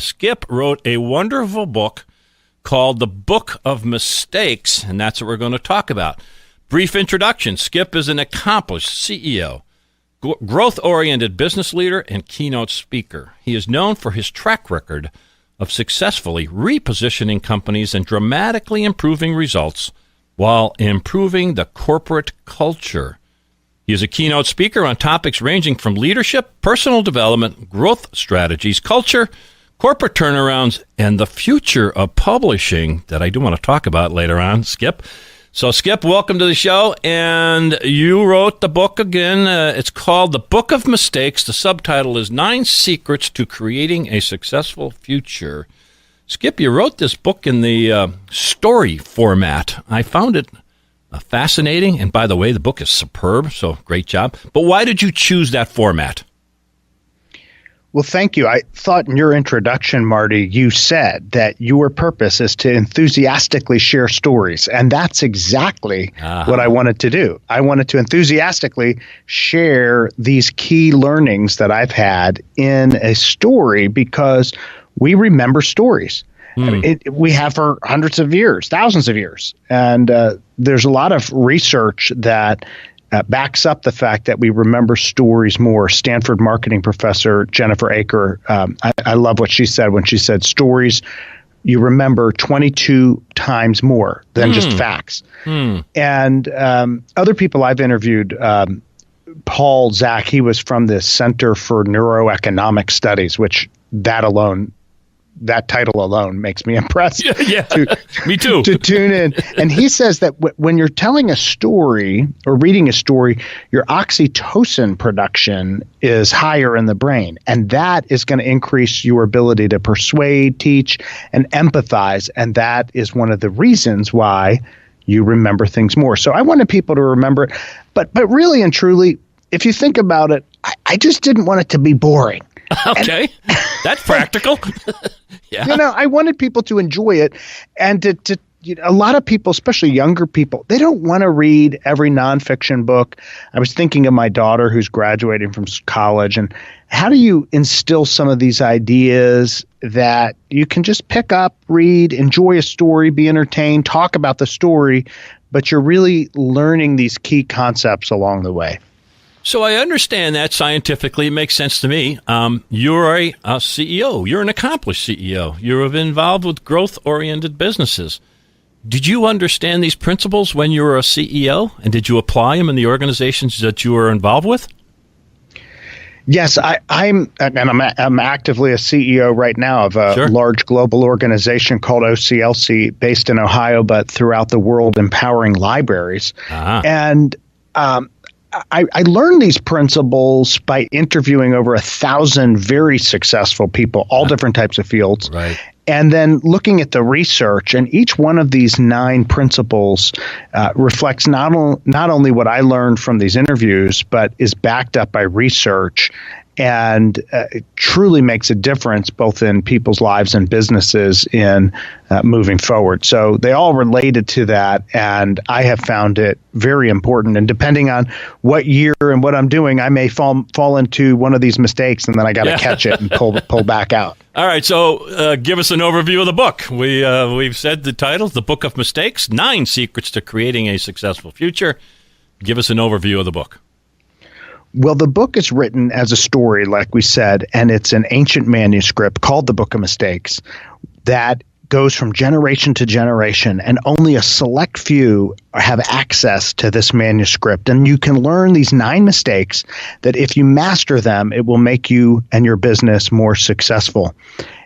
Skip wrote a wonderful book called The Book of Mistakes, and that's what we're going to talk about. Brief introduction. Skip is an accomplished CEO, growth-oriented business leader, and keynote speaker. He is known for his track record of successfully repositioning companies and dramatically improving results while improving the corporate culture. He is a keynote speaker on topics ranging from leadership, personal development, growth strategies, culture, corporate turnarounds, and the future of publishing that I do want to talk about later on, Skip. So, Skip, welcome to the show. And you wrote the book again. It's called The Book of Mistakes. The subtitle is 9 Secrets to Creating a Successful Future. Skip, you wrote this book in the story format. I found it fascinating. And by the way, the book is superb, so great job. But why did you choose that format? Well, thank you. I thought in your introduction, Marty, you said that your purpose is to enthusiastically share stories. And that's exactly what I wanted to do. I wanted to enthusiastically share these key learnings that I've had in a story because we remember stories. I mean, we have for hundreds of years, thousands of years. And there's a lot of research that backs up the fact that we remember stories more. Stanford marketing professor Jennifer Aker, I love what she said when she said stories you remember 22 times more than just facts. And other people I've interviewed, Paul Zak, he was from the Center for Neuroeconomic Studies, which that title alone makes me impressed. Yeah, me too. To tune in. And he says that when you're telling a story or reading a story, your oxytocin production is higher in the brain. And that is going to increase your ability to persuade, teach, and empathize. And that is one of the reasons why you remember things more. So I wanted people to remember it. But really and truly, if you think about it, I just didn't want it to be boring. Okay, that's practical. Yeah. I wanted people to enjoy it, and to a lot of people, especially younger people, they don't want to read every nonfiction book. I was thinking of my daughter who's graduating from college, and how do you instill some of these ideas that you can just pick up, read, enjoy a story, be entertained, talk about the story, but you're really learning these key concepts along the way. So I understand that scientifically. It makes sense to me. You're a CEO. You're an accomplished CEO. You're involved with growth-oriented businesses. Did you understand these principles when you were a CEO? And did you apply them in the organizations that you were involved with? Yes, I'm actively a CEO right now of a large global organization called OCLC, based in Ohio, but throughout the world, empowering libraries. And I learned these principles by interviewing over 1,000 very successful people, all different types of fields. Right. And then looking at the research, and each one of these 9 principles reflects not only what I learned from these interviews, but is backed up by research, and it truly makes a difference both in people's lives and businesses in moving forward. So they all related to that, and I have found it very important. And depending on what year and what I'm doing, I may fall into one of these mistakes, and then I got to catch it and pull back out. All right, so give us an overview of the book. We've said the title, The Book of Mistakes, 9 Secrets to Creating a Successful Future. Give us an overview of the book. Well, the book is written as a story, like we said, and it's an ancient manuscript called The Book of Mistakes that goes from generation to generation, and only a select few have access to this manuscript. And you can learn these 9 mistakes that if you master them, it will make you and your business more successful.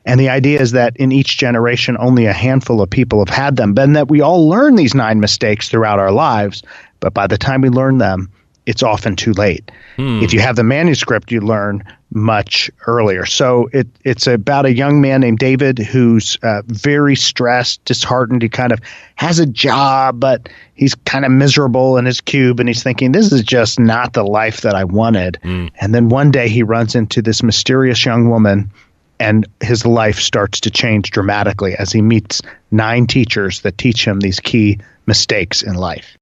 And the idea is that in each generation, only a handful of people have had them, and that we all learn these 9 mistakes throughout our lives. But by the time we learn them, it's often too late. If you have the manuscript, you learn much earlier. So it's about a young man named David who's very stressed, disheartened. He kind of has a job, but he's kind of miserable in his cube, and he's thinking, this is just not the life that I wanted. And then one day he runs into this mysterious young woman, and his life starts to change dramatically as he meets 9 teachers that teach him these key mistakes in life.